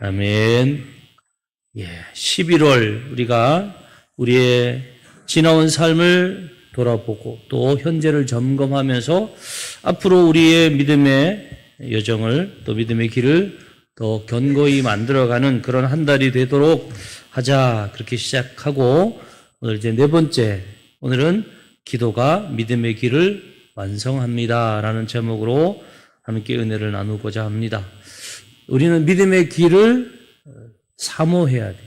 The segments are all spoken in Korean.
아멘. 11월 우리가 우리의 지나온 삶을 돌아보고 또 현재를 점검하면서 앞으로 우리의 믿음의 여정을 또 믿음의 길을 더 견고히 만들어가는 그런 한 달이 되도록 하자, 그렇게 시작하고 오늘 이제 네 번째, 오늘은 기도가 믿음의 길을 완성합니다 라는 제목으로 함께 은혜를 나누고자 합니다. 우리는 믿음의 길을 사모해야 돼.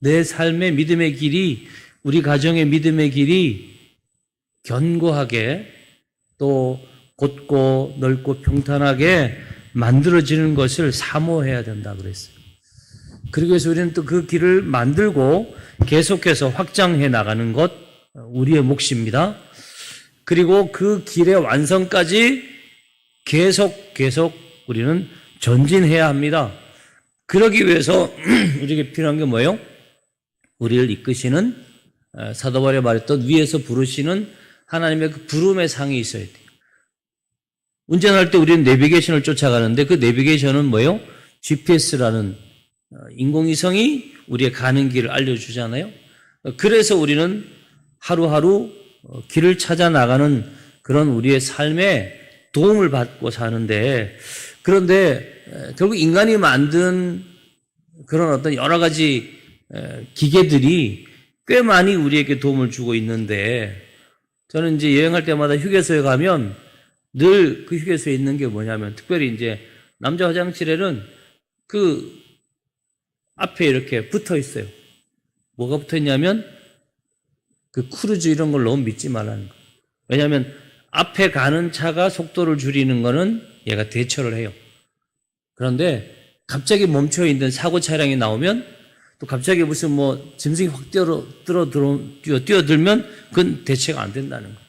내 삶의 믿음의 길이, 우리 가정의 믿음의 길이 견고하게 또 곧고 넓고 평탄하게 만들어지는 것을 사모해야 된다 그랬어요. 그리고 해서 우리는 또 그 길을 만들고 계속해서 확장해 나가는 것 우리의 몫입니다. 그리고 그 길의 완성까지 계속 우리는 전진해야 합니다. 그러기 위해서 우리에게 필요한 게 뭐예요? 우리를 이끄시는, 사도 바울이 말했던 위에서 부르시는 하나님의 그 부름의 상이 있어야 돼요. 운전할 때 우리는 내비게이션을 쫓아가는데 그 내비게이션은 뭐예요? GPS라는 인공위성이 우리의 가는 길을 알려주잖아요. 그래서 우리는 하루하루 길을 찾아 나가는 그런 우리의 삶에 도움을 받고 사는데, 그런데 결국 인간이 만든 그런 어떤 여러 가지 기계들이 꽤 많이 우리에게 도움을 주고 있는데, 저는 이제 여행할 때마다 휴게소에 가면 늘 그 휴게소에 있는 게 뭐냐면, 특별히 이제 남자 화장실에는 그 앞에 이렇게 붙어 있어요. 뭐가 붙어 있냐면 그 크루즈 이런 걸 너무 믿지 말라는 거예요. 왜냐하면 앞에 가는 차가 속도를 줄이는 거는 얘가 대처를 해요. 그런데 갑자기 멈춰 있는 사고 차량이 나오면, 또 갑자기 무슨 뭐 짐승이 확 뛰어들면 그건 대체가 안 된다는 거예요.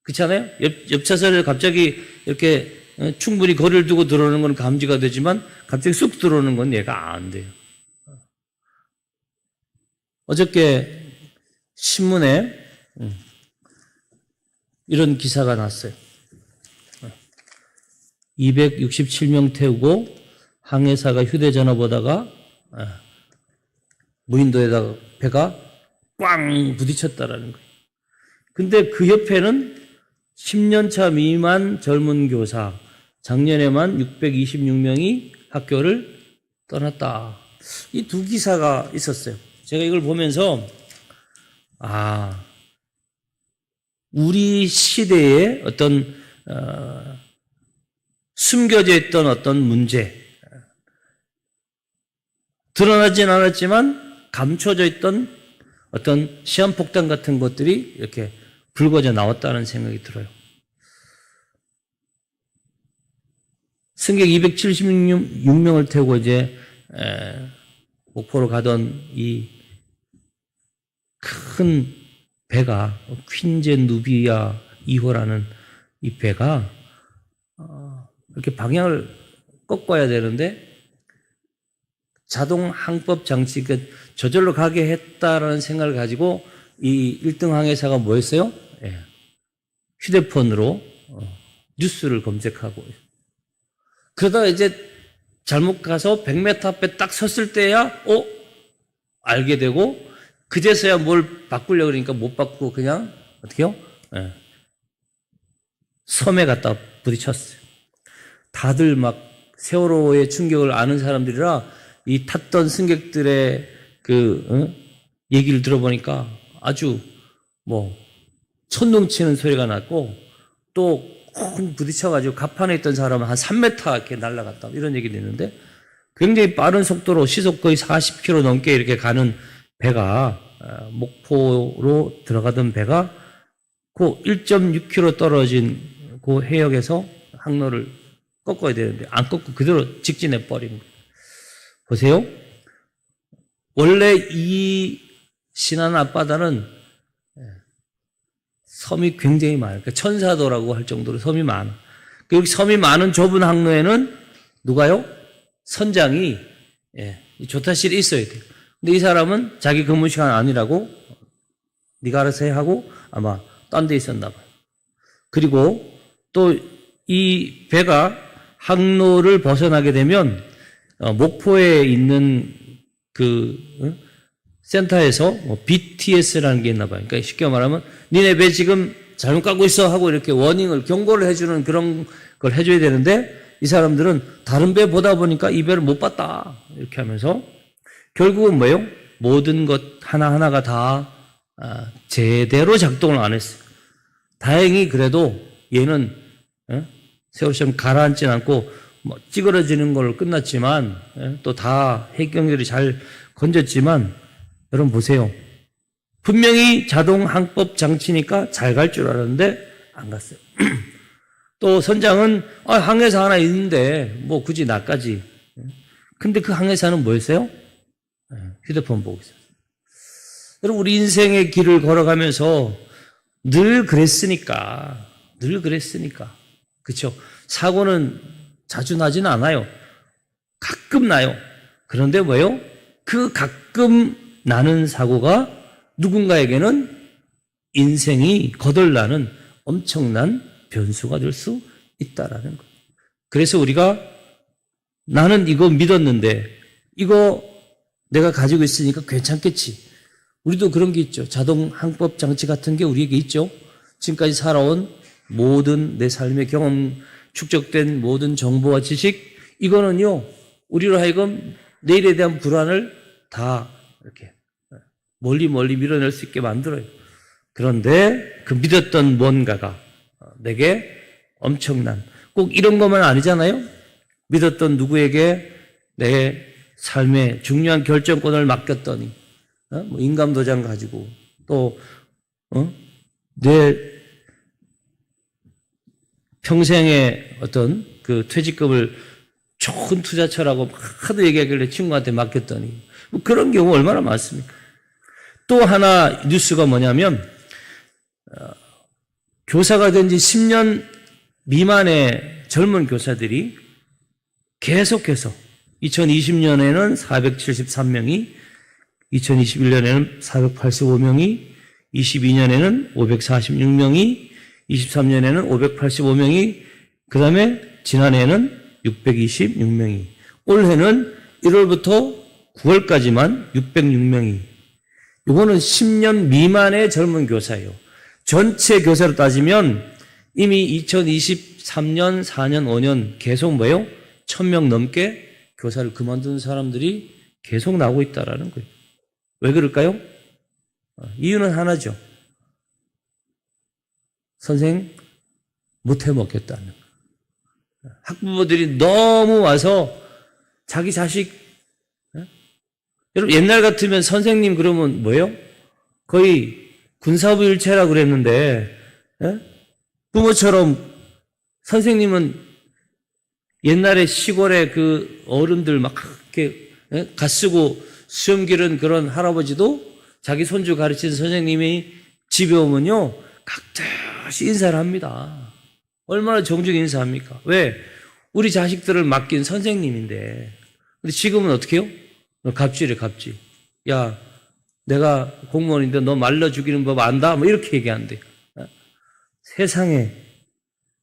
그렇잖아요? 옆 차선에 갑자기 이렇게 충분히 거리를 두고 들어오는 건 감지가 되지만 갑자기 쑥 들어오는 건 얘가 안 돼요. 어저께 신문에 이런 기사가 났어요. 267명 태우고 항해사가 휴대전화 보다가 무인도에다가 배가 꽝 부딪혔다라는 거예요. 근데 그 옆에는 10년차 미만 젊은 교사, 작년에만 626명이 학교를 떠났다. 이 두 기사가 있었어요. 제가 이걸 보면서 우리 시대의 어떤 숨겨져 있던 어떤 문제, 드러나진 않았지만 감춰져 있던 어떤 시한폭탄 같은 것들이 이렇게 불거져 나왔다는 생각이 들어요. 승객 276명을 태우고 이제 목포로 가던 이 큰 배가, 퀸제 누비아 2호라는 이 배가 이렇게 방향을 꺾어야 되는데 자동 항법 장치, 저절로 가게 했다라는 생각을 가지고 이 1등 항해사가 뭐였어요? 휴대폰으로 뉴스를 검색하고, 그러다가 이제 잘못 가서 100m 앞에 딱 섰을 때야 알게 되고, 그제서야 뭘 바꾸려고 그러니까 못 바꾸고 그냥 어떻게요? 섬에 갖다 부딪혔어요. 다들 막 세월호의 충격을 아는 사람들이라 이 탔던 승객들의 얘기를 들어보니까 아주 천둥치는 소리가 났고, 또 쿵 부딪혀가지고 갑판에 있던 사람은 한 3m 이렇게 날아갔다, 이런 얘기도 있는데, 굉장히 빠른 속도로 시속 거의 40km 넘게 이렇게 가는 배가, 목포로 들어가던 배가 그 1.6km 떨어진 그 해역에서 항로를 꺾어야 되는데 안 꺾고 그대로 직진해 버린 거예요. 보세요. 원래 이 신안 앞바다는 섬이 굉장히 많아요. 그러니까 천사도라고 할 정도로 섬이 많아. 여기 섬이 많은 좁은 항로에는 누가요? 선장이 조타실이 있어야 돼요. 근데 이 사람은 자기 근무 시간 아니라고 네가 알아서 해 하고 아마 딴 데 있었나 봐요. 그리고 또 이 배가 항로를 벗어나게 되면 목포에 있는 그 센터에서 BTS라는 게 있나 봐요. 그러니까 쉽게 말하면 니네 배 지금 잘못 가고 있어 하고 이렇게 워닝을 경고를 해주는 그런 걸 해줘야 되는데 이 사람들은 다른 배 보다 보니까 이 배를 못 봤다 이렇게 하면서 결국은 뭐예요? 모든 것 하나하나가 다 제대로 작동을 안 했어요. 다행히 그래도 얘는 세월처럼 가라앉진 않고 뭐 찌그러지는 걸로 끝났지만 또 다 해경들이 잘 건졌지만 여러분 보세요. 분명히 자동 항법 장치니까 잘 갈 줄 알았는데 안 갔어요. 또 선장은 항해사 하나 있는데 뭐 굳이 나까지. 근데 그 항해사는 뭐였어요? 휴대폰 보고 있어요. 여러분 우리 인생의 길을 걸어가면서 늘 그랬으니까 그렇죠? 사고는 자주 나지는 않아요. 가끔 나요. 그런데 뭐예요? 그 가끔 나는 사고가 누군가에게는 인생이 거덜나는 엄청난 변수가 될 수 있다라는 거예요. 그래서 우리가 나는 이거 믿었는데 이거 내가 가지고 있으니까 괜찮겠지. 우리도 그런 게 있죠. 자동 항법 장치 같은 게 우리에게 있죠. 지금까지 살아온 모든 내 삶의 경험, 축적된 모든 정보와 지식, 이거는요, 우리로 하여금 내일에 대한 불안을 다 이렇게 멀리 밀어낼 수 있게 만들어요. 그런데 그 믿었던 뭔가가 내게 엄청난, 꼭 이런 것만 아니잖아요? 믿었던 누구에게 내 삶의 중요한 결정권을 맡겼더니, 뭐 인감도장 가지고, 또, 내 평생의 어떤 그 퇴직금을 좋은 투자처라고 하도 얘기하길래 친구한테 맡겼더니, 뭐 그런 경우 얼마나 많습니까? 또 하나 뉴스가 뭐냐면, 교사가 된 지 10년 미만의 젊은 교사들이 계속해서 2020년에는 473명이, 2021년에는 485명이, 22년에는 546명이, 23년에는 585명이, 그 다음에 지난해에는 626명이, 올해는 1월부터 9월까지만 606명이, 이거는 10년 미만의 젊은 교사예요. 전체 교사로 따지면 이미 2023년, 4년, 5년 계속 뭐예요? 1000명 넘게 교사를 그만둔 사람들이 계속 나오고 있다라는 거예요. 왜 그럴까요? 이유는 하나죠. 선생 못 해먹겠다는 거예요. 학부모들이 너무 와서 자기 자식, 여러분 옛날 같으면 선생님 그러면 뭐예요? 거의 군사부 일체라고 그랬는데, 부모처럼 선생님은 옛날에 시골에 그 어른들 막 이렇게 갓 쓰고 수염 기른 그런 할아버지도 자기 손주 가르치는 선생님이 집에 오면요, 각듯이 인사를 합니다. 얼마나 정중히 인사합니까? 왜? 우리 자식들을 맡긴 선생님인데. 근데 지금은 어떻게 해요? 갑질이래, 갑질. 야, 내가 공무원인데 너 말려 죽이는 법 안다? 뭐 이렇게 얘기한대. 세상에.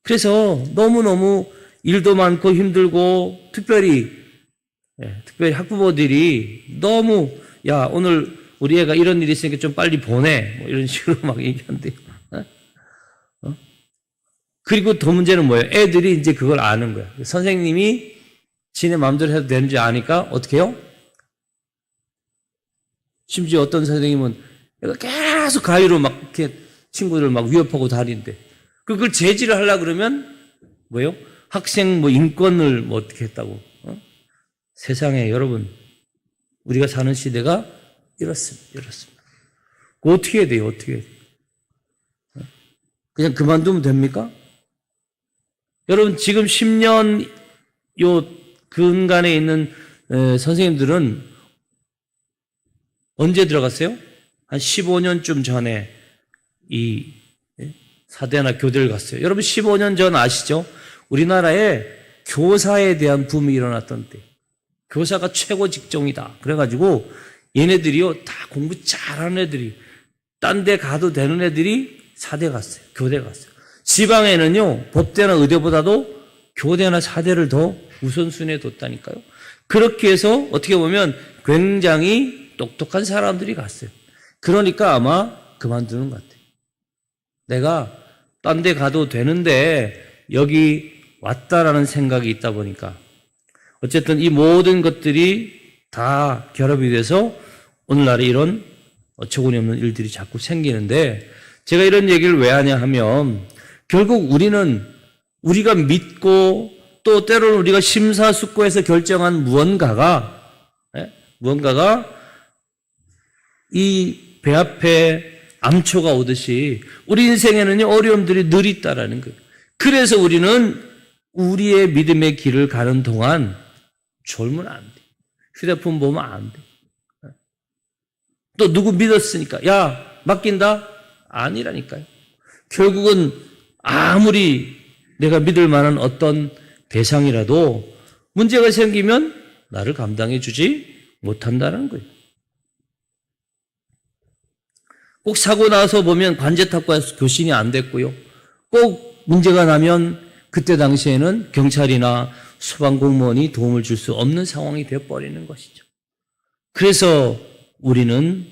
그래서 너무너무 일도 많고 힘들고 특별히 학부모들이 너무 야, 오늘 우리 애가 이런 일이 있으니까 좀 빨리 보내. 뭐 이런 식으로 막 얘기한대요. 그리고 더 문제는 뭐예요? 애들이 이제 그걸 아는 거야. 선생님이 지네 마음대로 해도 되는지 아니까 어떻게 해요? 심지어 어떤 선생님은 계속 가위로 막 이렇게 친구들 막 위협하고 다니는데 그걸 제지를 하려고 그러면 뭐예요? 학생 뭐 인권을 뭐 어떻게 했다고. 세상에 여러분 우리가 사는 시대가 이렇습니다. 그 어떻게 해야 돼요? 어떻게 해야 돼요? 그냥 그만두면 됩니까? 여러분 지금 10년 요 근간에 있는 선생님들은 언제 들어갔어요? 한 15년쯤 전에 이 사대나 교대를 갔어요. 여러분 15년 전 아시죠? 우리나라에 교사에 대한 붐이 일어났던 때. 교사가 최고 직종이다. 그래가지고 얘네들이요 다 공부 잘하는 애들이 딴 데 가도 되는 애들이 사대 갔어요. 교대 갔어요. 지방에는요 법대나 의대보다도 교대나 사대를 더 우선순위에 뒀다니까요. 그렇게 해서 어떻게 보면 굉장히 똑똑한 사람들이 갔어요. 그러니까 아마 그만두는 것 같아요. 내가 딴 데 가도 되는데 여기 왔다라는 생각이 있다 보니까 어쨌든 이 모든 것들이 다 결합이 돼서 오늘날에 이런 어처구니 없는 일들이 자꾸 생기는데 제가 이런 얘기를 왜 하냐 하면 결국 우리가 믿고 또 때로는 우리가 심사숙고해서 결정한 무언가가 이 배 앞에 암초가 오듯이 우리 인생에는 어려움들이 늘 있다라는 거예요. 그래서 우리는 우리의 믿음의 길을 가는 동안 졸면 안 돼. 휴대폰 보면 안 돼. 또 누구 믿었으니까 야 맡긴다? 아니라니까요. 결국은 아무리 내가 믿을 만한 어떤 대상이라도 문제가 생기면 나를 감당해 주지 못한다는 거예요. 꼭 사고 나서 보면 관제탑과 교신이 안 됐고요. 꼭 문제가 나면 그때 당시에는 경찰이나 소방공무원이 도움을 줄 수 없는 상황이 되어버리는 것이죠. 그래서 우리는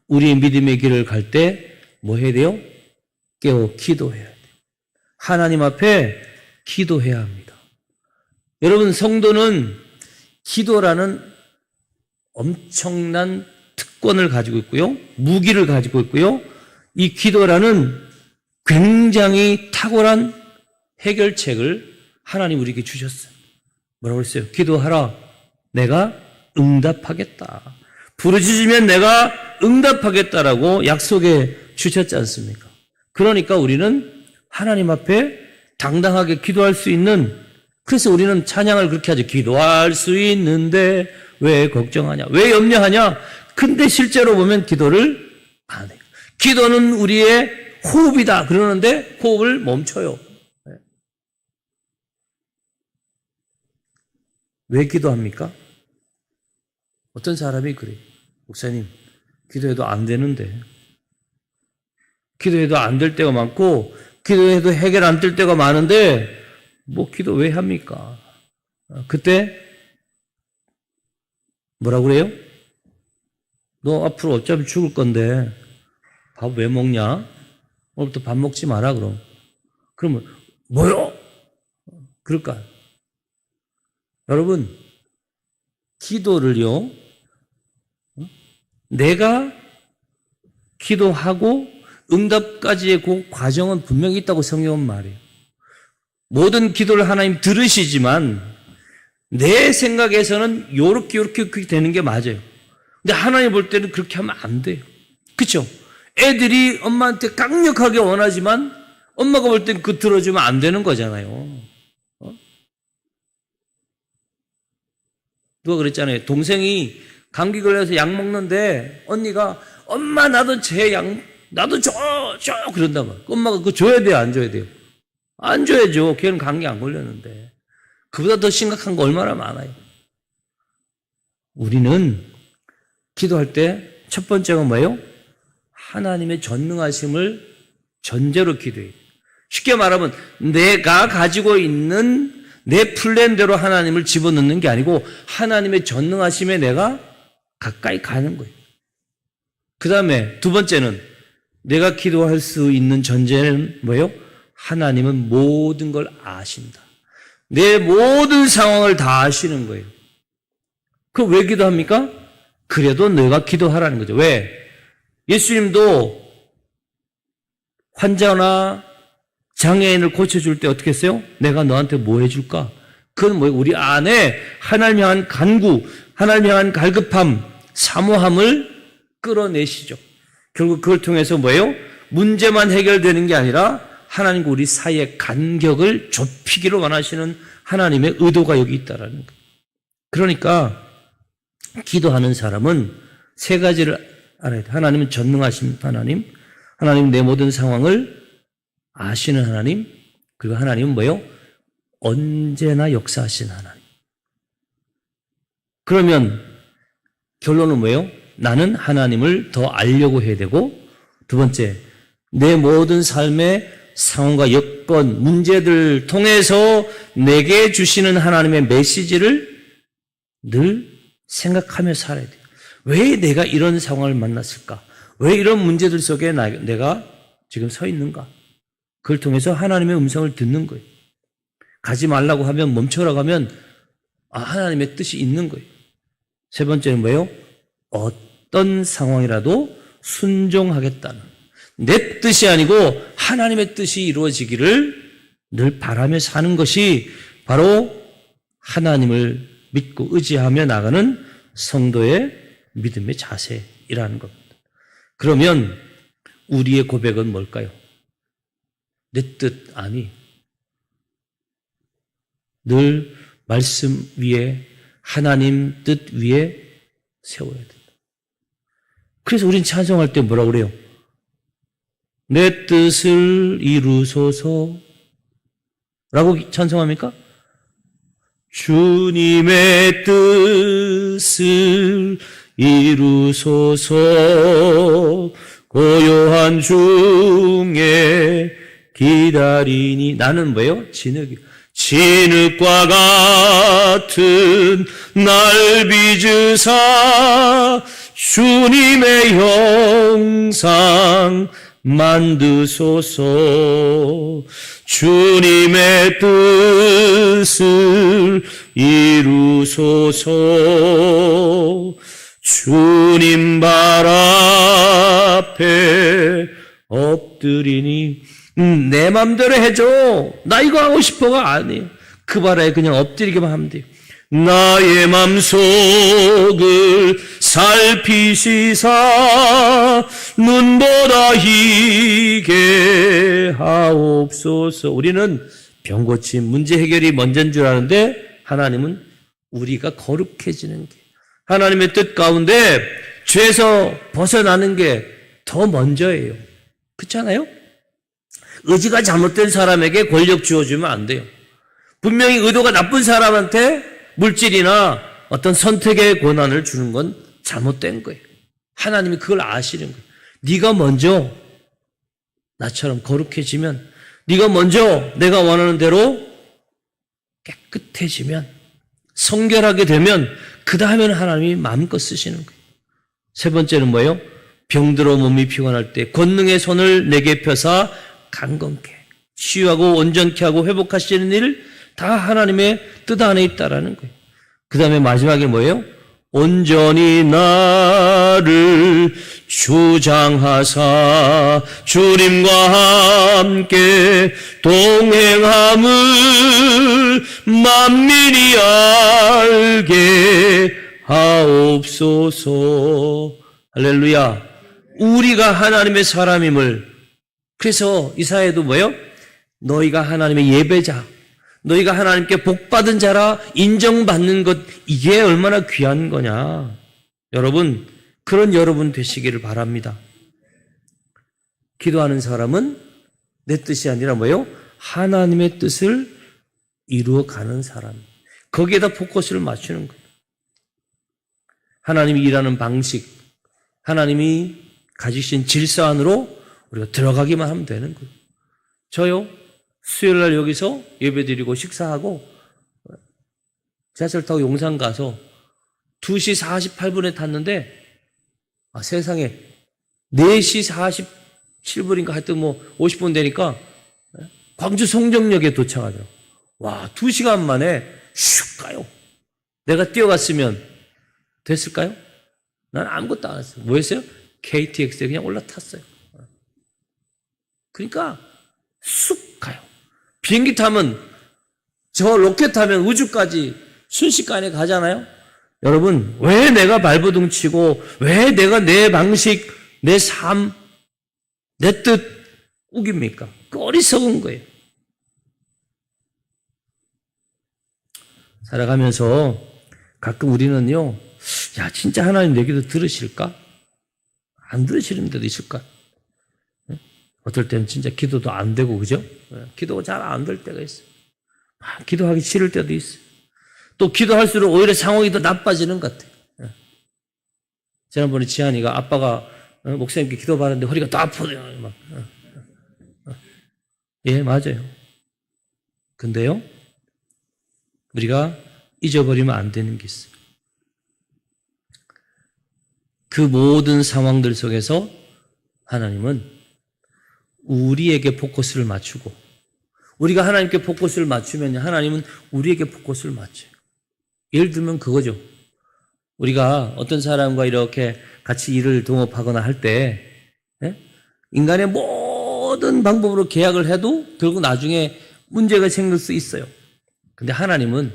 우리의 믿음의 길을 갈 때 뭐 해야 돼요? 깨어 기도해야 돼요. 하나님 앞에 기도해야 합니다. 여러분, 성도는 기도라는 엄청난 특권을 가지고 있고요. 무기를 가지고 있고요. 이 기도라는 굉장히 탁월한 해결책을 하나님 우리에게 주셨어요. 뭐라고 했어요? 기도하라. 내가 응답하겠다. 부르짖으면 내가 응답하겠다라고 약속해 주셨지 않습니까? 그러니까 우리는 하나님 앞에 당당하게 기도할 수 있는, 그래서 우리는 찬양을 그렇게 하죠. 기도할 수 있는데 왜 걱정하냐? 왜 염려하냐? 근데 실제로 보면 기도를 안 해요. 기도는 우리의 호흡이다 그러는데 호흡을 멈춰요. 왜 기도합니까? 어떤 사람이 그래요. 목사님, 기도해도 안 되는데. 기도해도 안 될 때가 많고 기도해도 해결 안 될 때가 많은데 뭐 기도 왜 합니까? 그때 뭐라고 그래요? 너 앞으로 어차피 죽을 건데 밥 왜 먹냐? 오늘부터 밥 먹지 마라 그럼. 그러면 뭐요? 그럴까? 여러분, 기도를요, 내가 기도하고 응답까지의 그 과정은 분명히 있다고 성경은 말해요. 모든 기도를 하나님 들으시지만 내 생각에서는 요렇게 되는 게 맞아요. 근데 하나님 볼 때는 그렇게 하면 안 돼요. 그렇죠? 애들이 엄마한테 강력하게 원하지만 엄마가 볼 땐 그 들어주면 안 되는 거잖아요. 누가 그랬잖아요. 동생이 감기 걸려서 약 먹는데 언니가 엄마 나도 나도 줘 그런단 말이에요. 엄마가 그거 줘야 돼요, 안 줘야 돼요? 안 줘야죠. 걔는 감기 안 걸렸는데. 그보다 더 심각한 거 얼마나 많아요. 우리는 기도할 때 첫 번째가 뭐예요? 하나님의 전능하심을 전제로 기도해요. 쉽게 말하면 내가 가지고 있는 내 플랜대로 하나님을 집어넣는 게 아니고 하나님의 전능하심에 내가 가까이 가는 거예요. 그 다음에 두 번째는 내가 기도할 수 있는 전제는 뭐예요? 하나님은 모든 걸 아신다. 내 모든 상황을 다 아시는 거예요. 그 왜 기도합니까? 그래도 내가 기도하라는 거죠. 왜? 예수님도 환자나 장애인을 고쳐줄 때 어떻게 했어요? 내가 너한테 뭐 해줄까? 그건 뭐예요? 우리 안에 하나님 향한 간구, 하나님 향한 갈급함, 사모함을 끌어내시죠. 결국 그걸 통해서 뭐예요? 문제만 해결되는 게 아니라 하나님과 우리 사이의 간격을 좁히기를 원하시는 하나님의 의도가 여기 있다라는 거예요. 그러니까 기도하는 사람은 세 가지를 알아야 돼요. 하나님은 전능하신 하나님, 하나님 내 모든 상황을 아시는 하나님, 그리고 하나님은 뭐예요? 언제나 역사하시는 하나님. 그러면 결론은 뭐예요? 나는 하나님을 더 알려고 해야 되고, 두 번째, 내 모든 삶의 상황과 여건, 문제들 통해서 내게 주시는 하나님의 메시지를 늘 생각하며 살아야 돼요. 왜 내가 이런 상황을 만났을까? 왜 이런 문제들 속에 내가 지금 서 있는가? 그걸 통해서 하나님의 음성을 듣는 거예요. 가지 말라고 하면, 멈춰라고 하면 하나님의 뜻이 있는 거예요. 세 번째는 뭐예요? 어떤 상황이라도 순종하겠다는, 내 뜻이 아니고 하나님의 뜻이 이루어지기를 늘 바라며 사는 것이 바로 하나님을 믿고 의지하며 나가는 성도의 믿음의 자세이라는 겁니다. 그러면 우리의 고백은 뭘까요? 내 뜻 아니, 늘 말씀 위에, 하나님 뜻 위에 세워야 된다. 그래서 우린 찬송할 때 뭐라고 그래요? 내 뜻을 이루소서 라고 찬송합니까? 주님의 뜻을 이루소서, 고요한 중에 기다리니. 나는 뭐예요? 진흙과 같은 날 빚으사 주님의 형상 만드소서. 주님의 뜻을 이루소서. 주님 발 앞에 엎드리니. 내 맘대로 해줘, 나 이거 하고 싶어가 아니에요. 그 발에 그냥 엎드리기만 하면 돼요. 나의 맘속을 살피시사 눈보다 희게 하옵소서. 우리는 병고침, 문제 해결이 먼저인 줄 아는데 하나님은 우리가 거룩해지는 게, 하나님의 뜻 가운데 죄에서 벗어나는 게 더 먼저예요. 그렇잖아요? 의지가 잘못된 사람에게 권력 주어주면 안 돼요. 분명히 의도가 나쁜 사람한테 물질이나 어떤 선택의 권한을 주는 건 잘못된 거예요. 하나님이 그걸 아시는 거예요. 네가 먼저 나처럼 거룩해지면, 네가 먼저 내가 원하는 대로 깨끗해지면, 성결하게 되면 그 다음에는 하나님이 마음껏 쓰시는 거예요. 세 번째는 뭐예요? 병들어 몸이 피곤할 때 권능의 손을 내게 펴사 강건케, 치유하고 온전케 하고 회복하시는 일 다 하나님의 뜻 안에 있다라는 거예요. 그 다음에 마지막에 뭐예요? 온전히 나를 주장하사 주님과 함께 동행함을 만민이 알게 하옵소서. 할렐루야. 우리가 하나님의 사람임을. 그래서 이사야도 뭐예요? 너희가 하나님의 예배자, 너희가 하나님께 복받은 자라 인정받는 것, 이게 얼마나 귀한 거냐. 여러분, 그런 여러분 되시기를 바랍니다. 기도하는 사람은 내 뜻이 아니라 뭐예요? 하나님의 뜻을 이루어가는 사람. 거기에다 포커스를 맞추는 거예요. 하나님이 일하는 방식, 하나님이 가지신 질서 안으로 우리가 들어가기만 하면 되는 거예요. 저요, 수요일 날 여기서 예배드리고 식사하고 지하철 타고 용산 가서 2시 48분에 탔는데, 세상에 4시 47분인가 하여튼 뭐 50분 되니까 광주 송정역에 도착하더라고요. 와, 2시간 만에 슉 가요. 내가 뛰어갔으면 됐을까요? 난 아무것도 안 했어요. 뭐 했어요? KTX에 그냥 올라탔어요. 그러니까 쑥 가요. 비행기 타면, 저 로켓 타면 우주까지 순식간에 가잖아요. 여러분, 왜 내가 발버둥 치고, 왜 내가 내 방식, 내 삶, 내 뜻 우깁니까? 그 어리석은 거예요. 살아가면서 가끔 우리는요, 야, 진짜 하나님 내 기도 들으실까? 안 들으시는 데도 있을까? 어떨 때는 진짜 기도도 안 되고, 그죠? 기도가 잘 안 될 때가 있어요. 기도하기 싫을 때도 있어요. 또 기도할수록 오히려 상황이 더 나빠지는 것 같아요. 지난번에 지한이가 아빠가 목사님께 기도 받았는데 허리가 더 아프대요. 막. 예, 맞아요. 근데요, 우리가 잊어버리면 안 되는 게 있어요. 그 모든 상황들 속에서 하나님은 우리에게 포커스를 맞추고, 우리가 하나님께 포커스를 맞추면 하나님은 우리에게 포커스를 맞춰요. 예를 들면 그거죠. 우리가 어떤 사람과 이렇게 같이 일을 동업하거나 할 때, 인간의 모든 방법으로 계약을 해도 결국 나중에 문제가 생길 수 있어요. 근데 하나님은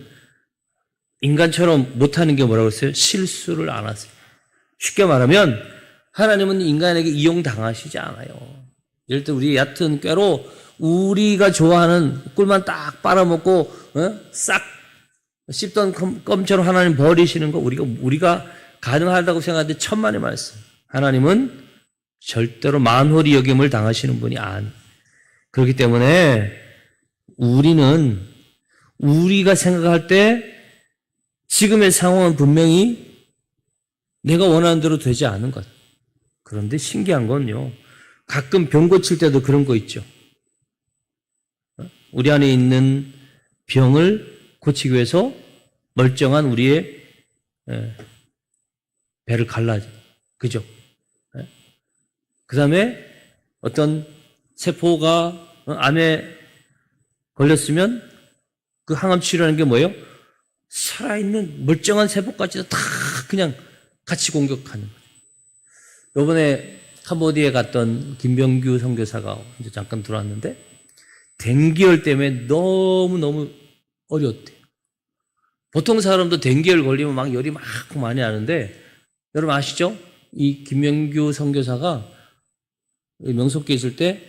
인간처럼 못하는 게 뭐라고 했어요? 실수를 안 하세요. 쉽게 말하면 하나님은 인간에게 이용당하시지 않아요. 예를 들어 우리 얕은 꾀로 우리가 좋아하는 꿀만 딱 빨아먹고 싹 씹던 껌처럼 하나님 버리시는 거 우리가 가능하다고 생각하는데 천만의 말씀. 하나님은 절대로 만홀히 여김을 당하시는 분이 아니에요. 그렇기 때문에 우리는 우리가 생각할 때 지금의 상황은 분명히 내가 원하는 대로 되지 않은 것. 그런데 신기한 건요. 가끔 병 고칠 때도 그런 거 있죠. 우리 안에 있는 병을 고치기 위해서 멀쩡한 우리의 배를 갈라져. 그죠? 그 다음에 어떤 세포가 암에 걸렸으면 그 항암 치료라는 게 뭐예요? 살아있는 멀쩡한 세포까지도 다 그냥 같이 공격하는 거죠. 요번에 캄보디아에 갔던 김병규 선교사가 이제 잠깐 들어왔는데 댕기열 때문에 너무너무 어려웠대요. 보통 사람도 댕기열 걸리면 막 열이 막 많이 나는데 여러분 아시죠? 이 김병규 선교사가 명속교에 있을 때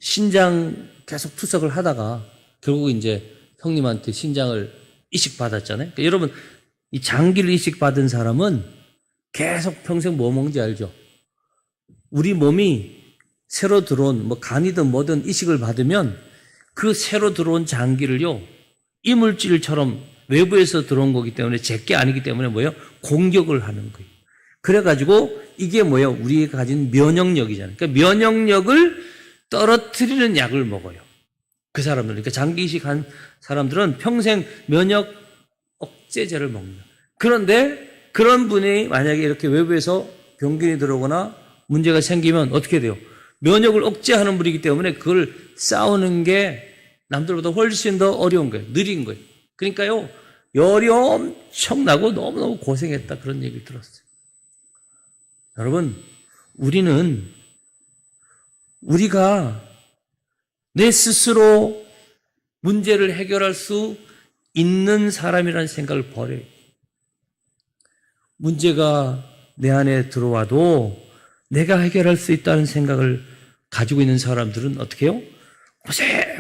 신장 계속 투석을 하다가 결국 이제 형님한테 신장을 이식받았잖아요. 그러니까 여러분 이 장기를 이식받은 사람은 계속 평생 뭐 먹는지 알죠? 우리 몸이 새로 들어온 뭐 간이든 뭐든 이식을 받으면 그 새로 들어온 장기를요 이물질처럼 외부에서 들어온 거기 때문에 제게 아니기 때문에 뭐예요? 공격을 하는 거예요. 그래가지고 이게 뭐예요? 우리가 가진 면역력이잖아요. 그러니까 면역력을 떨어뜨리는 약을 먹어요. 그 사람들, 그러니까 장기 이식한 사람들은 평생 면역 억제제를 먹는. 그런데 그런 분이 만약에 이렇게 외부에서 병균이 들어오거나 문제가 생기면 어떻게 돼요? 면역을 억제하는 분이기 때문에 그걸 싸우는 게 남들보다 훨씬 더 어려운 거예요. 느린 거예요. 그러니까요, 열이 엄청나고 너무너무 고생했다. 그런 얘기를 들었어요. 여러분, 우리가 내 스스로 문제를 해결할 수 있는 사람이라는 생각을 버려요. 문제가 내 안에 들어와도 내가 해결할 수 있다는 생각을 가지고 있는 사람들은 어떻게 해요?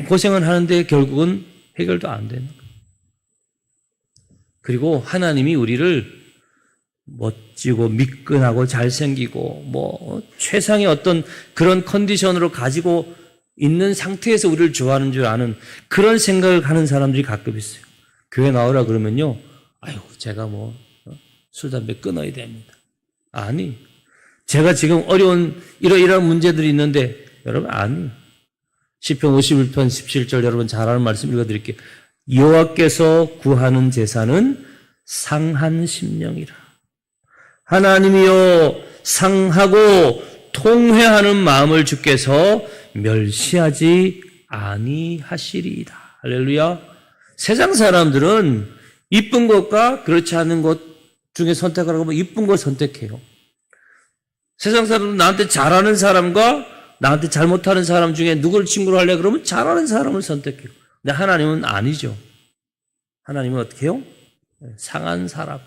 고생은 하는데 결국은 해결도 안 되는 거예요. 그리고 하나님이 우리를 멋지고 미끈하고 잘생기고 뭐 최상의 어떤 그런 컨디션으로 가지고 있는 상태에서 우리를 좋아하는 줄 아는 그런 생각을 하는 사람들이 가끔 있어요. 교회 나오라 그러면요. 아유, 제가 뭐 술, 담배 끊어야 됩니다. 아니, 제가 지금 어려운 이러이러한 문제들이 있는데 여러분 아니. 시편 51편 17절 여러분 잘 아는 말씀 읽어드릴게요. 여호와께서 구하는 제사는 상한 심령이라. 하나님이여 상하고 통회하는 마음을 주께서 멸시하지 아니하시리이다. 할렐루야. 세상 사람들은 이쁜 것과 그렇지 않은 것 중에 선택을 하고 이쁜 걸 선택해요. 세상 사람들은 나한테 잘하는 사람과 나한테 잘못하는 사람 중에 누굴 친구로 하려고 그러면 잘하는 사람을 선택해요. 근데 하나님은 아니죠. 하나님은 어떻게 해요? 상한 사람.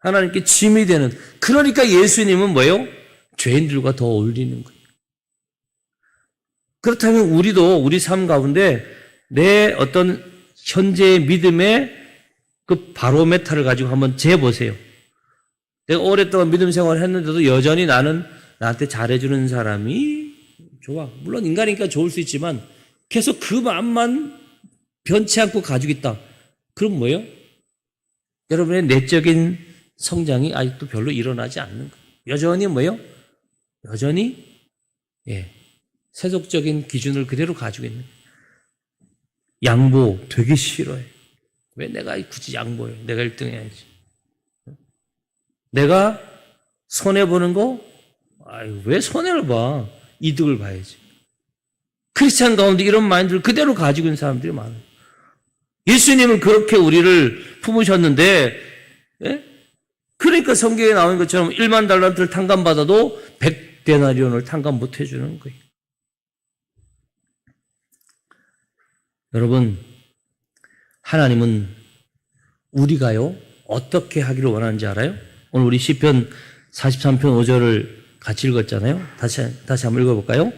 하나님께 짐이 되는. 그러니까 예수님은 뭐예요? 죄인들과 더 어울리는 거예요. 그렇다면 우리도 우리 삶 가운데 내 어떤 현재의 믿음의 그 바로메타를 가지고 한번 재보세요. 내가 오랫동안 믿음 생활을 했는데도 여전히 나는 나한테 잘해주는 사람이 좋아. 물론 인간이니까 좋을 수 있지만 계속 그 마음만 변치 않고 가지고 있다. 그럼 뭐예요? 여러분의 내적인 성장이 아직도 별로 일어나지 않는 거예요. 여전히 뭐예요? 여전히 세속적인 기준을 그대로 가지고 있는 거예요. 양보 되게 싫어해. 왜 내가 굳이 양보해? 내가 1등 해야지. 내가 손해보는 거? 아유, 왜 손해를 봐? 이득을 봐야지. 크리스찬 가운데 이런 마인드를 그대로 가지고 있는 사람들이 많아요. 예수님은 그렇게 우리를 품으셨는데, 예? 그러니까 성경에 나오는 것처럼 1만 달란트를 탕감받아도 100데나리온을 탕감 못 해주는 거예요. 여러분, 하나님은 우리가요, 어떻게 하기를 원하는지 알아요? 오늘 우리 시편 43편 5절을 같이 읽었잖아요. 다시 한번 읽어볼까요?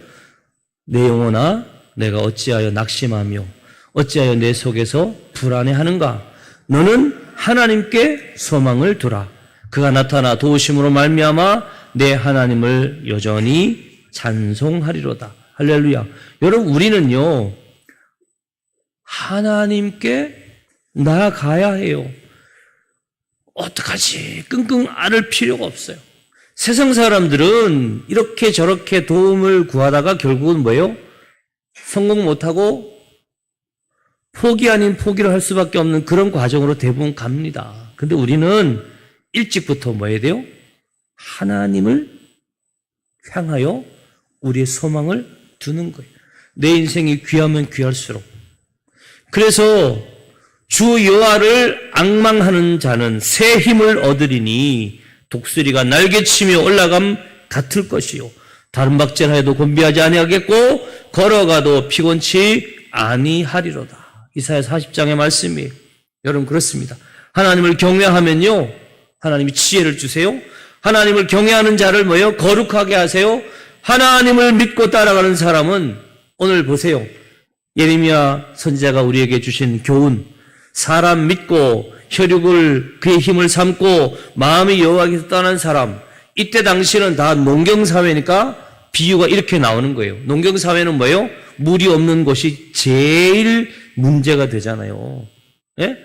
내 영혼아, 내가 어찌하여 낙심하며 어찌하여 내 속에서 불안해하는가? 너는 하나님께 소망을 두라. 그가 나타나 도우심으로 말미암아 내 하나님을 여전히 찬송하리로다. 할렐루야. 여러분, 우리는요, 하나님께 나아가야 해요. 어떡하지? 끙끙 앓을 필요가 없어요. 세상 사람들은 이렇게 저렇게 도움을 구하다가 결국은 뭐예요? 성공 못하고 포기 아닌 포기를 할 수밖에 없는 그런 과정으로 대부분 갑니다. 근데 우리는 일찍부터 뭐 해야 돼요? 하나님을 향하여 우리의 소망을 두는 거예요. 내 인생이 귀하면 귀할수록. 그래서 주 여호와를 앙망하는 자는 새 힘을 얻으리니 독수리가 날개치며 올라감 같을 것이요. 다른 박제를 해도 곤비하지 아니하겠고 걸어가도 피곤치 아니하리로다. 이사야 40장의 말씀이에요. 여러분, 그렇습니다. 하나님을 경외하면요, 하나님이 지혜를 주세요. 하나님을 경외하는 자를 뭐요? 거룩하게 하세요. 하나님을 믿고 따라가는 사람은 오늘 보세요. 예레미야 선지자가 우리에게 주신 교훈, 사람 믿고 혈육을 그의 힘을 삼고 마음이 여호와께서 떠난 사람, 이때 당시는 다 농경사회니까 비유가 이렇게 나오는 거예요. 농경사회는 뭐예요? 물이 없는 곳이 제일 문제가 되잖아요. 예?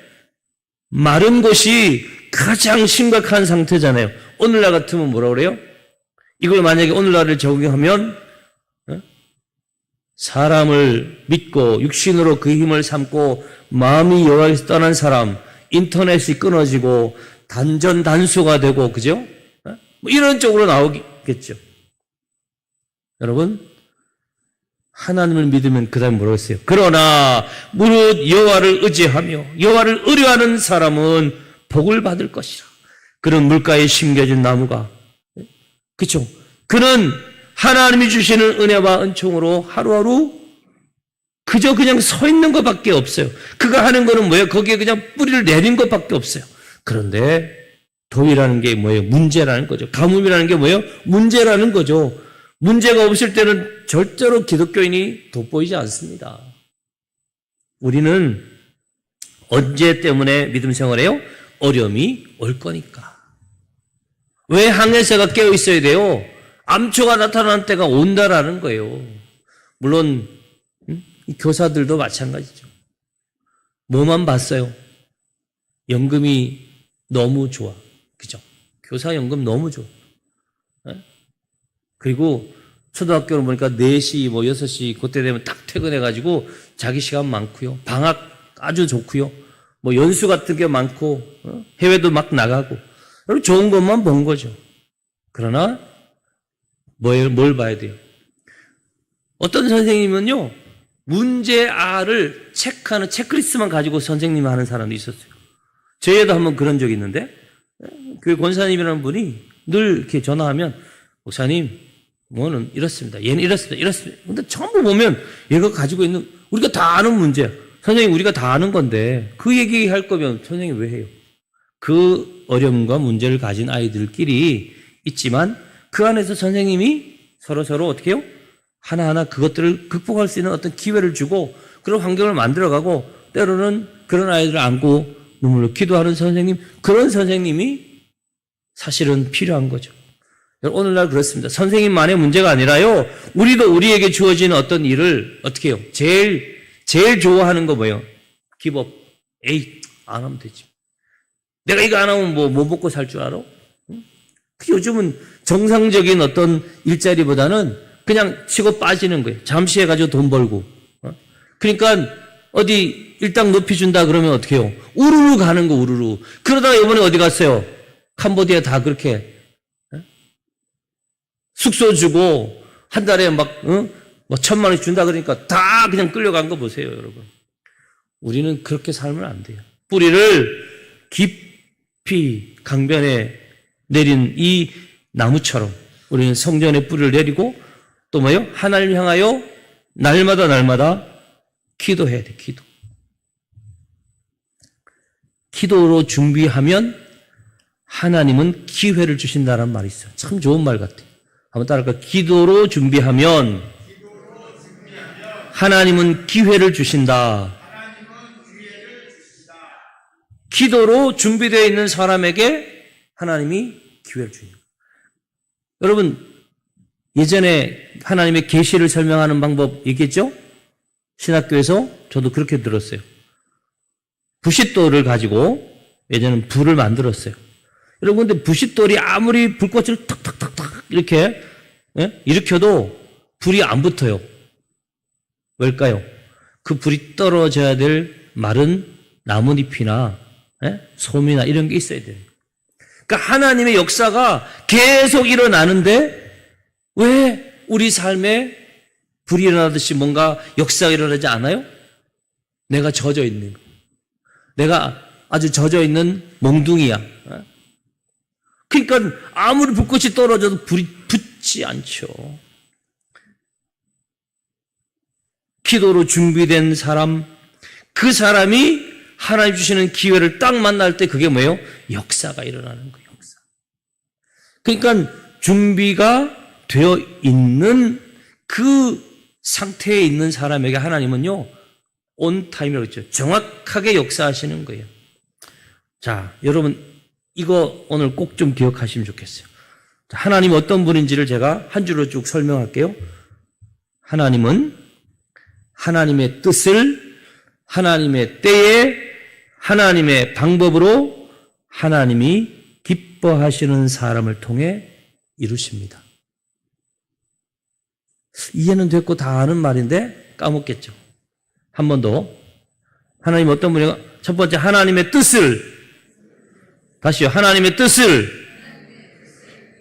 마른 곳이 가장 심각한 상태잖아요. 오늘날 같으면 뭐라 그래요? 이걸 만약에 오늘날을 적용하면 사람을 믿고 육신으로 그 힘을 삼고 마음이 여호와께서 떠난 사람, 인터넷이 끊어지고 단전단수가 되고, 그죠? 뭐 이런 쪽으로 나오겠죠. 여러분, 하나님을 믿으면 그 다음에 뭐라고 했어요? 그러나 무릇 여호와를 의지하며 여호와를 의뢰하는 사람은 복을 받을 것이라. 그는 물가에 심겨진 나무가, 그렇죠? 그는 하나님이 주시는 은혜와 은총으로 하루하루 그저 그냥 서 있는 것밖에 없어요. 그가 하는 거는 뭐예요? 거기에 그냥 뿌리를 내린 것밖에 없어요. 그런데 더위라는 게 뭐예요? 문제라는 거죠. 가뭄이라는 게 뭐예요? 문제라는 거죠. 문제가 없을 때는 절대로 기독교인이 돋보이지 않습니다. 우리는 언제 때문에 믿음 생활해요? 어려움이 올 거니까. 왜 항해세가 깨어 있어야 돼요? 암초가 나타나는 때가 온다라는 거예요. 물론 교사들도 마찬가지죠. 뭐만 봤어요? 연금이 너무 좋아. 그죠? 교사 연금 너무 좋아. 그리고 초등학교를 보니까 4시, 6시 그때 되면 딱 퇴근해가지고 자기 시간 많고요. 방학 아주 좋고요. 뭐 연수 같은 게 많고 해외도 막 나가고 여러분 좋은 것만 본 거죠. 그러나 뭘 봐야 돼요? 어떤 선생님은요, 문제아를 체크하는 체크리스트만 가지고 선생님이 하는 사람도 있었어요. 저희에도 한번 그런 적이 있는데, 교회 권사님이라는 분이 늘 이렇게 전화하면, 목사님, 뭐는 이렇습니다. 얘는 이렇습니다. 이렇습니다. 근데 전부 보면 얘가 가지고 있는, 우리가 다 아는 문제야. 선생님, 우리가 다 아는 건데, 그 얘기할 거면 선생님 왜 해요? 그 어려움과 문제를 가진 아이들끼리 있지만, 그 안에서 선생님이 서로 어떻게 해요? 하나하나 그것들을 극복할 수 있는 어떤 기회를 주고 그런 환경을 만들어가고 때로는 그런 아이들을 안고 눈물로 기도하는 선생님, 그런 선생님이 사실은 필요한 거죠. 오늘날 그렇습니다. 선생님만의 문제가 아니라요, 우리도 우리에게 주어지는 어떤 일을 어떻게 해요? 제일 좋아하는 거 뭐예요? 기법. 에이, 안 하면 되지. 내가 이거 안 하면 뭐 먹고 살 줄 알아? 요즘은 정상적인 어떤 일자리보다는 그냥 치고 빠지는 거예요. 잠시 해가지고 돈 벌고. 그러니까 어디 일당 높이 준다 그러면 어떻게 해요? 우르르 가는 거, 우르르. 그러다가 이번에 어디 갔어요? 캄보디아 다 그렇게 숙소 주고 한 달에 막 1,000만 원 준다 그러니까 다 그냥 끌려간 거 보세요, 여러분. 우리는 그렇게 살면 안 돼요. 뿌리를 깊이 강변에 내린 이 나무처럼 우리는 성전에 뿌리를 내리고 또 뭐요? 하나님 향하여 날마다 기도해야 돼, 기도. 기도로 준비하면 하나님은 기회를 주신다는 말이 있어요. 참 좋은 말 같아요. 한번 따라할까요? 기도로 준비하면 하나님은 기회를 주신다. 기도로 준비되어 있는 사람에게 하나님이 기회를 주십니다. 여러분, 예전에 하나님의 계시를 설명하는 방법 얘기했죠? 신학교에서 저도 그렇게 들었어요. 부싯돌을 가지고 예전에는 불을 만들었어요. 여러분, 근데 부싯돌이 아무리 불꽃을 탁탁탁탁 이렇게 일으켜도 불이 안 붙어요. 왜일까요? 그 불이 떨어져야 될 마른 나뭇잎이나 솜이나 이런 게 있어야 돼요. 그러니까 하나님의 역사가 계속 일어나는데 왜 우리 삶에 불이 일어나듯이 뭔가 역사가 일어나지 않아요? 내가 젖어 있는 거. 내가 아주 젖어 있는 몽둥이야. 그러니까 아무리 불꽃이 떨어져도 불이 붙지 않죠. 기도로 준비된 사람, 그 사람이 하나님 주시는 기회를 딱 만날 때 그게 뭐예요? 역사가 일어나는 거예요. 역사. 그러니까 준비가 되어 있는 그 상태에 있는 사람에게 하나님은요, 온 타임이라고 했죠. 정확하게 역사하시는 거예요. 자, 여러분, 이거 오늘 꼭 좀 기억하시면 좋겠어요. 하나님이 어떤 분인지를 제가 한 줄로 쭉 설명할게요. 하나님은 하나님의 뜻을 하나님의 때에 하나님의 방법으로 하나님이 기뻐하시는 사람을 통해 이루십니다. 이해는 됐고 다 아는 말인데 까먹겠죠. 한 번 더. 하나님 어떤 분인가? 첫 번째, 하나님의 뜻을. 다시요. 하나님의 뜻을.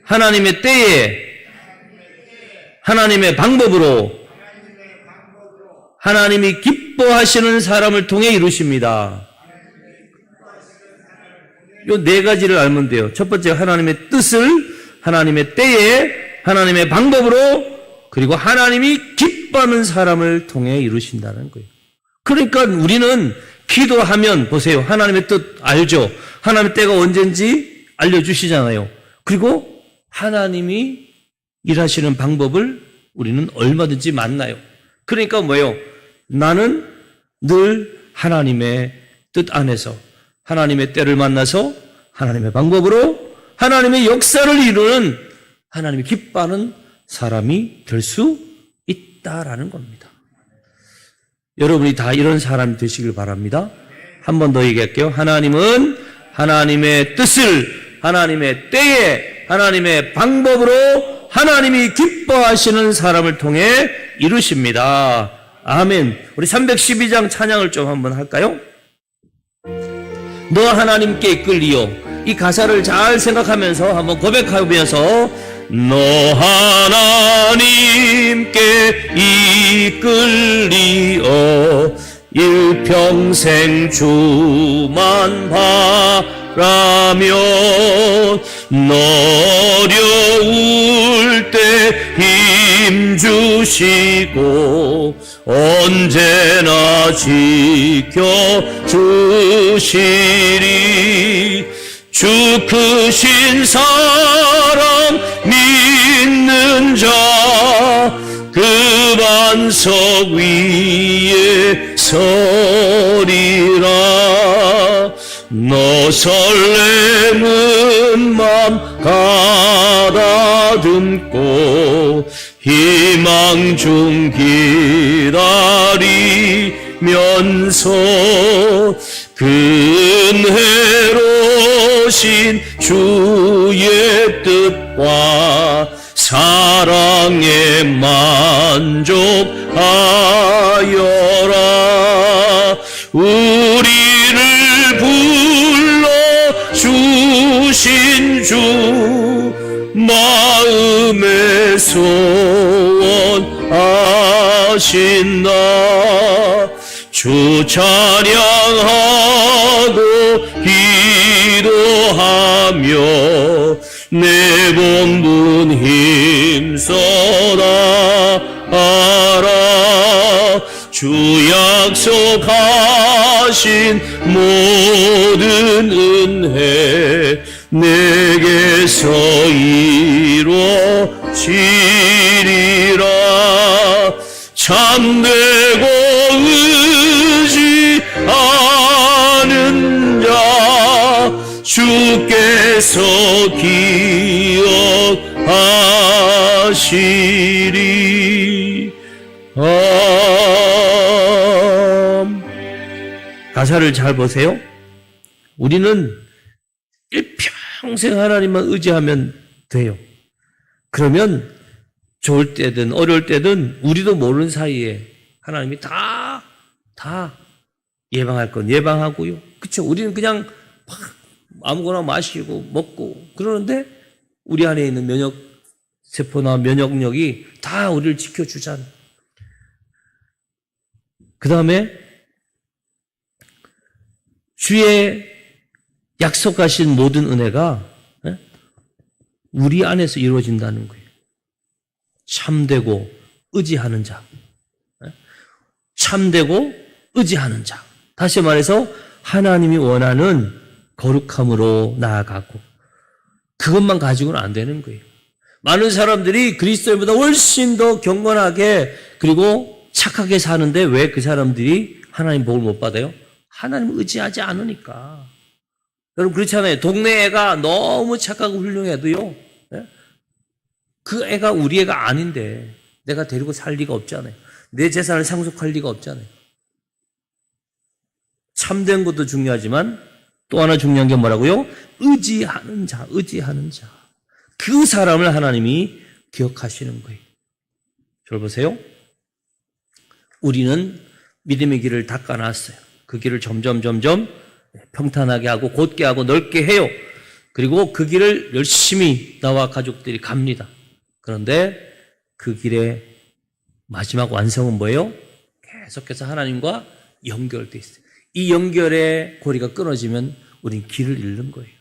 하나님의 때에. 하나님의 방법으로. 하나님이 기뻐하시는 사람을 통해 이루십니다. 요 네 가지를 알면 돼요. 첫 번째, 하나님의 뜻을, 하나님의 때에, 하나님의 방법으로, 그리고 하나님이 기뻐하는 사람을 통해 이루신다는 거예요. 그러니까 우리는 기도하면, 보세요. 하나님의 뜻 알죠? 하나님의 때가 언젠지 알려주시잖아요. 그리고 하나님이 일하시는 방법을 우리는 얼마든지 만나요. 그러니까 뭐예요? 나는 늘 하나님의 뜻 안에서 하나님의 때를 만나서 하나님의 방법으로 하나님의 역사를 이루는 하나님이 기뻐하는 사람이 될 수 있다라는 겁니다. 여러분이 다 이런 사람이 되시길 바랍니다. 한 번 더 얘기할게요. 하나님은 하나님의 뜻을 하나님의 때에 하나님의 방법으로 하나님이 기뻐하시는 사람을 통해 이루십니다. 아멘. 우리 312장 찬양을 좀 한번 할까요? 너 하나님께 이끌리요. 이 가사를 잘 생각하면서 한번 고백하면서 너 하나님께 이끌리어 일평생 주만 바라며 어려울 때 힘주시고 언제나 지켜주시리. 주 크신 사람 믿는 자 그 반석 위에 서리라. 너 설레는 맘 가다듬고 희망 중 기다리면서 근혜로신 주의 뜻과 사랑에 만족하여라. 우리를 불러주신 주 마음에 소원하신다. 주 찬양하고 기도하며 내 본분 힘써라 하라. 주 약속하신 모든 은혜 내게서 이루어지리라. 참되고 의지하는 자 주께서 기억하시리. 가사를 잘 보세요. 우리는 일평생 하나님만 의지하면 돼요. 그러면 좋을 때든 어려울 때든 우리도 모르는 사이에 하나님이 다 예방할 건 예방하고요. 그렇죠? 우리는 그냥 아무거나 마시고 먹고 그러는데 우리 안에 있는 면역세포나 면역력이 다 우리를 지켜주잖아요. 그 다음에 주의 약속하신 모든 은혜가 우리 안에서 이루어진다는 거예요. 참되고 의지하는 자. 참되고 의지하는 자. 다시 말해서 하나님이 원하는 거룩함으로 나아가고 그것만 가지고는 안 되는 거예요. 많은 사람들이 그리스도인보다 훨씬 더 경건하게 그리고 착하게 사는데 왜 그 사람들이 하나님 복을 못 받아요? 하나님을 의지하지 않으니까. 여러분 그렇잖아요. 동네 애가 너무 착하고 훌륭해도요. 그 애가 우리 애가 아닌데 내가 데리고 살 리가 없잖아요. 내 재산을 상속할 리가 없잖아요. 참된 것도 중요하지만 또 하나 중요한 게 뭐라고요? 의지하는 자, 의지하는 자. 그 사람을 하나님이 기억하시는 거예요. 저를 보세요. 우리는 믿음의 길을 닦아놨어요. 그 길을 점점 평탄하게 하고 곧게 하고 넓게 해요. 그리고 그 길을 열심히 나와 가족들이 갑니다. 그런데 그 길의 마지막 완성은 뭐예요? 계속해서 하나님과 연결돼 있어요. 이 연결의 고리가 끊어지면 우린 길을 잃는 거예요.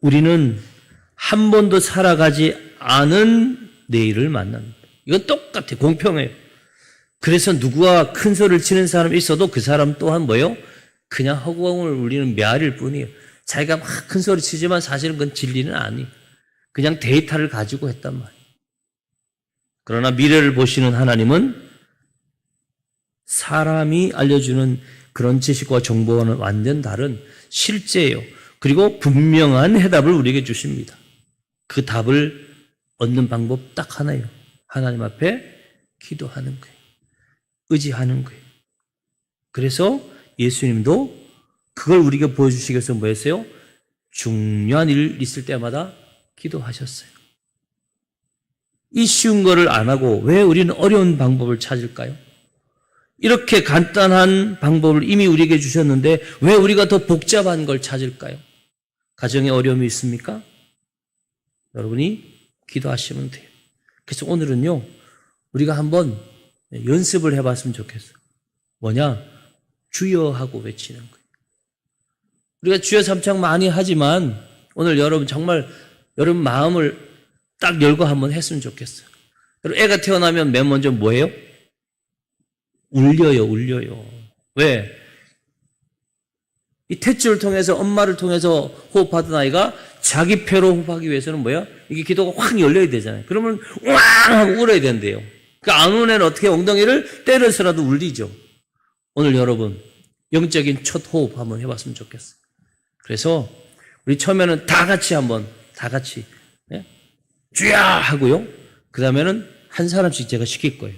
우리는 한 번도 살아가지 않은 내일을 만납니다. 이건 똑같아요. 공평해요. 그래서 누구와 큰 소리를 치는 사람이 있어도 그 사람 또한 뭐예요? 그냥 허구함을 울리는 메아리일 뿐이에요. 자기가 막 큰 소리 치지만 사실은 그건 진리는 아니에요. 그냥 데이터를 가지고 했단 말이에요. 그러나 미래를 보시는 하나님은 사람이 알려주는 그런 지식과 정보와는 완전 다른 실제예요. 그리고 분명한 해답을 우리에게 주십니다. 그 답을 얻는 방법 딱 하나예요. 하나님 앞에 기도하는 거예요. 의지하는 거예요. 그래서 예수님도 그걸 우리에게 보여주시기 위해서 뭐 했어요? 중요한 일 있을 때마다 기도하셨어요. 이 쉬운 거를 안 하고 왜 우리는 어려운 방법을 찾을까요? 이렇게 간단한 방법을 이미 우리에게 주셨는데 왜 우리가 더 복잡한 걸 찾을까요? 가정에 어려움이 있습니까? 여러분이 기도하시면 돼요. 그래서 오늘은요, 우리가 한번 연습을 해봤으면 좋겠어요. 뭐냐? 주여 하고 외치는 거예요. 우리가 주여 삼창 많이 하지만 오늘 여러분 정말 여러분 마음을 딱 열고 한번 했으면 좋겠어요. 여러분 애가 태어나면 맨 먼저 뭐예요? 울려요. 왜? 이 탯줄을 통해서 엄마를 통해서 호흡하던 아이가 자기 폐로 호흡하기 위해서는 뭐야? 이게 기도가 확 열려야 되잖아요. 그러면 우왕 하고 울어야 된대요. 그러니까 안 우는 애는 어떻게 엉덩이를 때려서라도 울리죠. 오늘 여러분 영적인 첫 호흡 한번 해봤으면 좋겠어요. 그래서 우리 처음에는 다 같이 주야 하고요. 그 다음에는 한 사람씩 제가 시킬 거예요.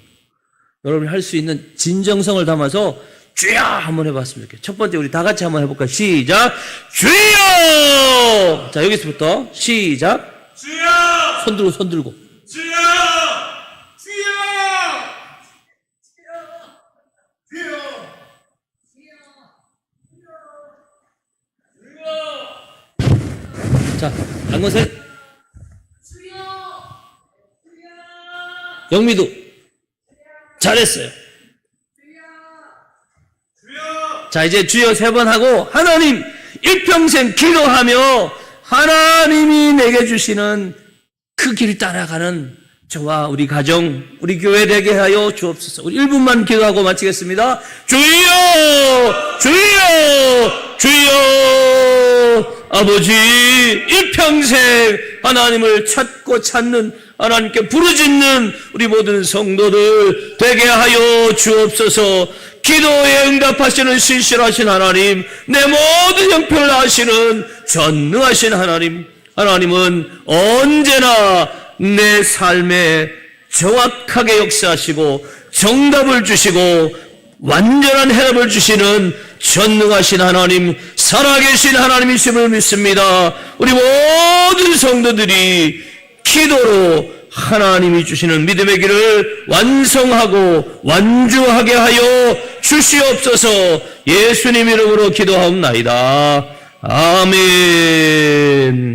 여러분이 할 수 있는 진정성을 담아서 주여 한번 해봤으면 좋겠어요. 첫 번째 우리 다 같이 한번 해볼까요? 시작. 주여. 자, 여기서부터 시작. 주여! 손 들고 손 들고. 주여! 주여! 주여! 자, 강건생. 영미도. 잘했어요. 자, 이제 주여 3번 하고 하나님 일평생 기도하며 하나님이 내게 주시는 그 길 따라가는 저와 우리 가정, 우리 교회 되게 하여 주옵소서. 우리 1분만 기도하고 마치겠습니다. 주여! 주여! 주여! 아버지, 일평생 하나님을 찾고 찾는 하나님께 부르짖는 우리 모든 성도들 되게 하여 주옵소서. 기도에 응답하시는 신실하신 하나님, 내 모든 형편을 아시는 전능하신 하나님, 하나님은 언제나 내 삶에 정확하게 역사하시고 정답을 주시고 완전한 해답을 주시는 전능하신 하나님, 살아계신 하나님이심을 믿습니다. 우리 모든 성도들이 기도로 하나님이 주시는 믿음의 길을 완성하고 완주하게 하여 주시옵소서. 예수님 이름으로 기도하옵나이다. 아멘.